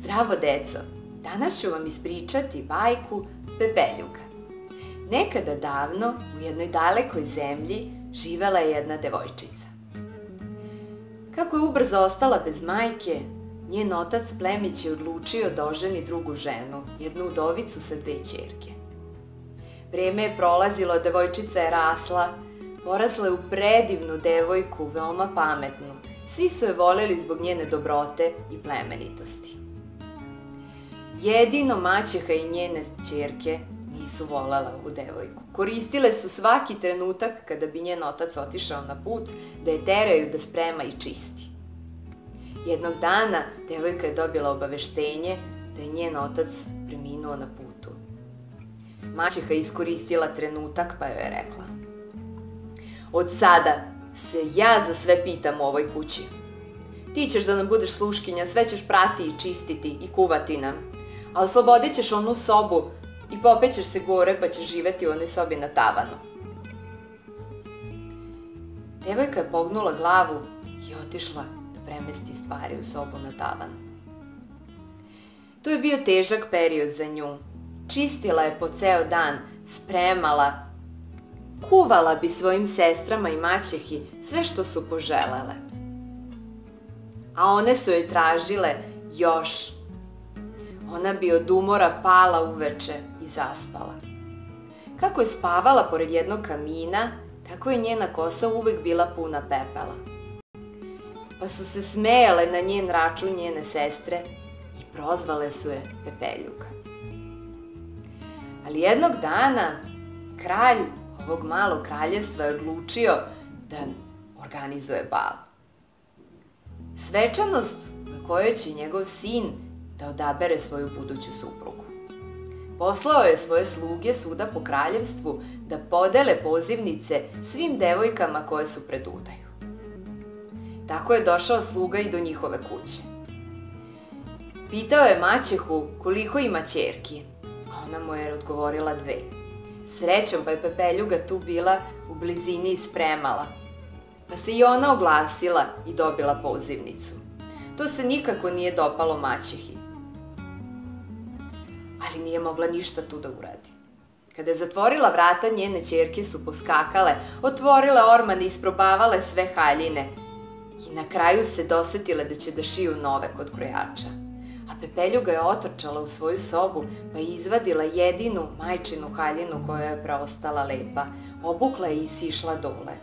Zdravo, deco! Danas ću vam ispričati bajku Pepeljuga. Nekada davno, u jednoj dalekoj zemlji, živela je jedna devojčica. Kako je ubrzo ostala bez majke, njen otac Plemić je odlučio da oženi drugu ženu, jednu udovicu sa 2 ćerke. Vreme je prolazilo, devojčica je rasla, porasla je u predivnu devojku, veoma pametnu. Svi su je voljeli zbog njene dobrote i plemenitosti. Jedino maćeha i njene ćerke nisu voljela ovu devojku. Koristile su svaki trenutak kada bi njen otac otišao na put da je teraju da sprema i čisti. Jednog dana devojka je dobila obaveštenje da je njen otac preminuo na putu. Maćeha je iskoristila trenutak pa joj je rekla: "Od sada se ja za sve pitam u ovoj kući. Ti ćeš da nam budeš sluškinja, sve ćeš prati i čistiti i kuvati nam, a oslobodit ćeš onu sobu i popećeš se gore pa ćeš živeti u onoj sobi na tavanu." Devojka je pognula glavu i otišla da premesti stvari u sobu na tavanu. To je bio težak period za nju. Čistila je po ceo dan, spremala, kuvala bi svojim sestrama i maćehi sve što su poželele. A one su joj tražile još. Ona bi od umora pala uveče i zaspala. Kako je spavala pored jednog kamina, tako je njena kosa uvek bila puna pepela. Pa su se smejale na njen račun njene sestre i prozvale su je Pepeljuga. Ali jednog dana kralj ovog malog kraljevstva je odlučio da organizuje bal. Svečanost na kojoj će njegov sin da odabere svoju buduću suprugu. Poslao je svoje sluge svuda po kraljevstvu da podele pozivnice svim devojkama koje su pred udaju. Tako je došao sluga i do njihove kuće. Pitao je maćehu koliko ima ćerki, a ona mu je odgovorila 2. Srećom pa je Pepeljuga tu bila u blizini i spremala, pa se i ona oglasila i dobila pozivnicu. To se nikako nije dopalo maćehi, ali nije mogla ništa tu da uradi. Kada je zatvorila vrata, njene ćerke su poskakale, otvorile ormane i isprobavale sve haljine i na kraju se dosetile da će da šiju nove kod krojača. A Pepeljuga je otrčala u svoju sobu pa je izvadila jedinu majčinu haljinu koja je preostala lepa, obukla je i sišla dole.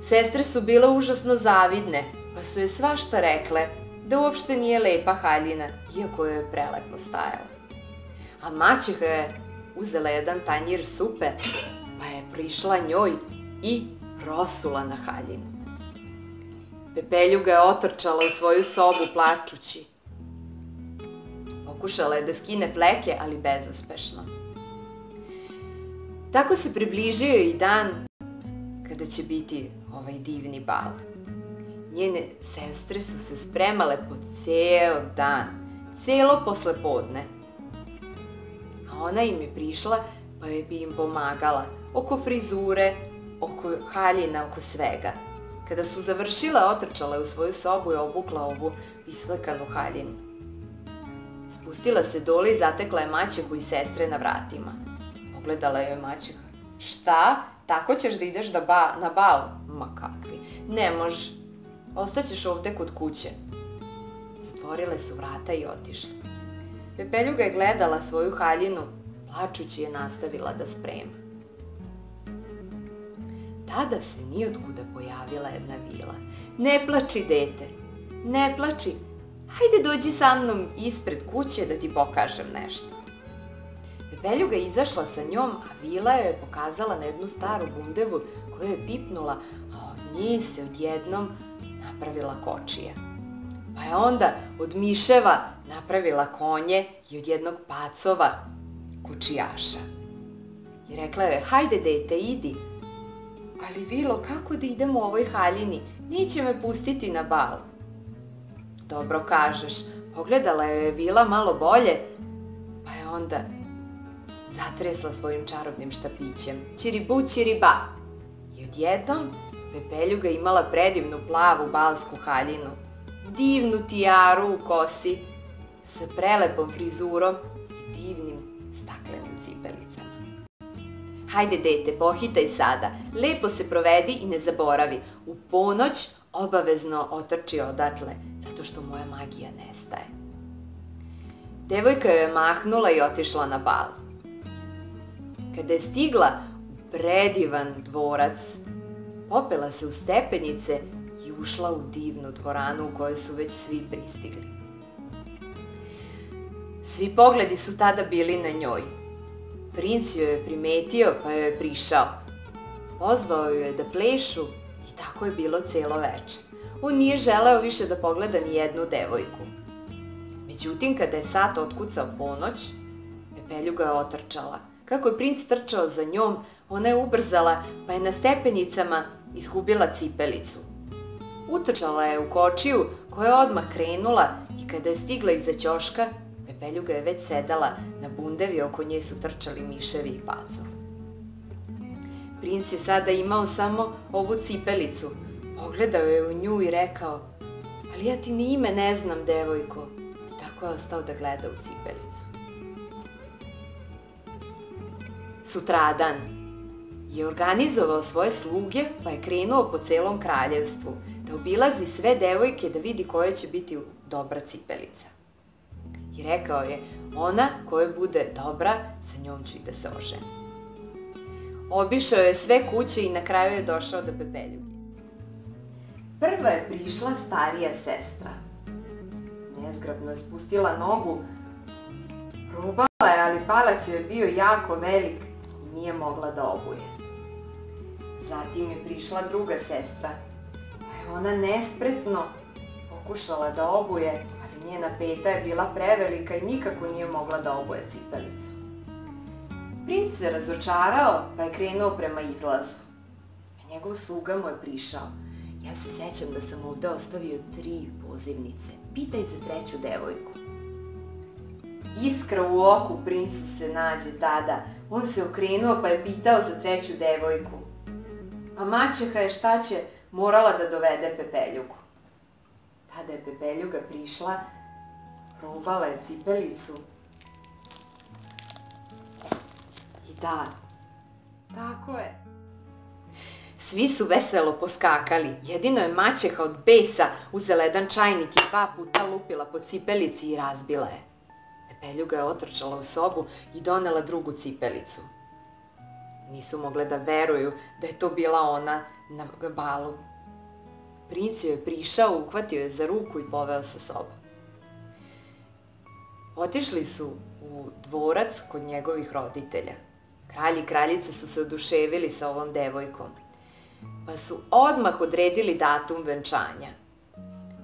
Sestre su bile užasno zavidne, pa su je svašta rekle da uopšte nije lepa haljina, iako joj je prelepo stajala. A maćeha je uzela jedan tanjir supe, pa je prišla njoj i prosula na haljinu. Pepeljuga je otrčala u svoju sobu plačući. Pokušala je da skine fleke, ali bezuspešno. Tako se približio i dan kada će biti ovaj divni bal. Njene sestre su se spremale po ceo dan, celo poslepodne. A ona im je prišla pa bi im pomagala oko frizure, oko haljina, oko svega. Kada su završile, otrčala je u svoju sobu i obukla ovu isflekanu haljinu. Spustila se dole i zatekla je maćehu i sestre na vratima. Pogledala joj maćeha. "Šta? Tako ćeš da ideš na bal?" "Ma kakvi, ne može. Ostaćeš ovde kod kuće." Zatvorile su vrata i otišle. Pepeljuga je gledala svoju haljinu, plačući je nastavila da sprema. Tada se nijotkuda pojavila jedna vila. "Ne plači, dete, ne plači. Hajde dođi sa mnom ispred kuće da ti pokažem nešto." Pepeljuga je izašla sa njom, a vila joj je pokazala na jednu staru bundevu koju je pipnula, a od nje se odjednom napravila kočija. Pa je onda od miševa napravila konje i od jednog pacova kočijaša. I rekla joj: "Hajde, dete, idi." "Ali Vilo, kako da idem u ovoj haljini? Neće me pustiti na bal." "Dobro kažeš." Pogledala je Vila malo bolje, pa je onda zatresla svojim čarobnim štapićem. Čiribu, čiriba. I odjednom Pepeljuga imala predivnu plavu balsku haljinu. divnu tijaru u kosi, sa prelepom frizurom i divnim staklenim cipelicama. Hajde, dete, pohitaj sada, lepo se provedi i ne zaboravi, u ponoć obavezno otrči odatle, zato što moja magija nestaje. Devojka joj je mahnula i otišla na bal. Kada je stigla u predivan dvorac, popela se u stepenice i ušla u divnu dvoranu u kojoj su već svi pristigli. Svi pogledi su tada bili na njoj. Princ joj je primetio pa joj je prišao. Pozvao joj je da plešu i tako je bilo celo veče. On nije želeo više da pogleda ni jednu devojku. Međutim, kada je sat otkucao ponoć, Pepeljuga je otrčala. Kako je princ trčao za njom, ona je ubrzala pa je na stepenicama izgubila cipelicu. Utrčala je u kočiju koja je odmah krenula i kada je stigla iza ćoška, Pepeljuga je već sedala na bundevi, oko nje su trčali miševi i pacovi. Princ je sada imao samo ovu cipelicu. Pogledao je u nju i rekao: "Ali ja ti ni ime ne znam, devojko." Tako je ostao da gleda u cipelicu. Sutradan je organizovao svoje sluge pa je krenuo po celom kraljevstvu da obilazi sve devojke da vidi koja će biti dobra cipelica. I rekao je: "Ona koja bude dobra, sa njom ću i da se oženim." Obišao je sve kuće i na kraju je došao do Pepeljuge. Prva je prišla starija sestra. Nezgrapno je spustila nogu, probala je, ali palac joj je bio jako velik i nije mogla da obuje. Zatim je prišla druga sestra, pa je ona nespretno pokušala da obuje, ali njena peta je bila prevelika i nikako nije mogla da obuje cipelicu. Princ se razočarao pa je krenuo prema izlazu. A njegov sluga mu je prišao: "Ja se sećam da sam ovde ostavio 3 pozivnice. Pitaj za treću devojku." Iskra u oku princu se nađe tada. On se okrenuo pa je pitao za treću devojku. A maćeha je šta će morala da dovede Pepeljugu. Tada je Pepeljuga prišla, probala je cipelicu. I da, tako je. Svi su veselo poskakali, jedino je maćeha od besa uzela jedan čajnik i 2 puta lupila po cipelici i razbila je. Pepeljuga je otrčala u sobu i donela drugu cipelicu. Nisu mogle da veruju da je to bila ona na balu. Princ joj je prišao, uhvatio je za ruku i poveo sa sobom. Otišli su u dvorac kod njegovih roditelja. Kralj i kraljica su se oduševili sa ovom devojkom, pa su odmah odredili datum venčanja.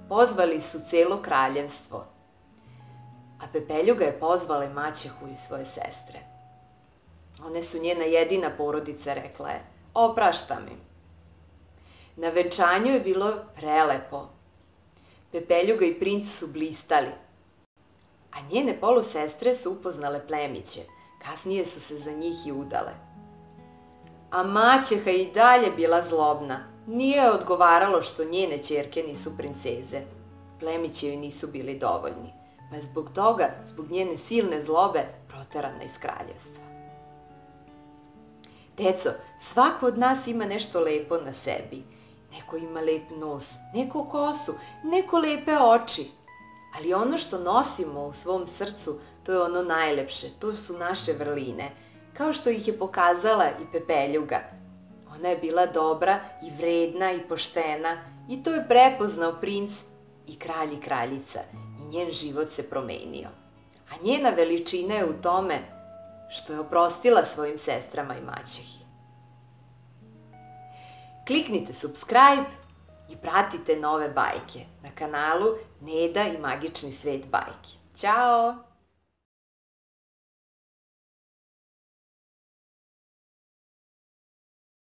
Pozvali su celo kraljevstvo, a Pepeljuga je pozvala i maćehu i svoje sestre. One su njena jedina porodica, rekla je: "Oprašta mi." Na venčanju je bilo prelepo. Pepeljuga i princ su blistali, a njene polusestre su upoznale plemiće. Kasnije su se za njih i udale. A maćeha i dalje bila zlobna. Nije joj odgovaralo što njene ćerke nisu princeze. Plemići joj nisu bili dovoljni, pa je zbog toga, zbog njene silne zlobe, proterana iz kraljevstva. Deco, svako od nas ima nešto lepo na sebi. Neko ima lep nos, neko kosu, neko lepe oči. Ali ono što nosimo u svom srcu, to je ono najlepše, to su naše vrline. Kao što ih je pokazala i Pepeljuga. Ona je bila dobra i vredna i poštena i to je prepoznao princ i kralj i kraljica i njen život se promenio. A njena veličina je u tome što je oprostila svojim sestrama i maćehi. Kliknite subscribe i pratite nove bajke na kanalu Neda i magični svet bajki. Ćao!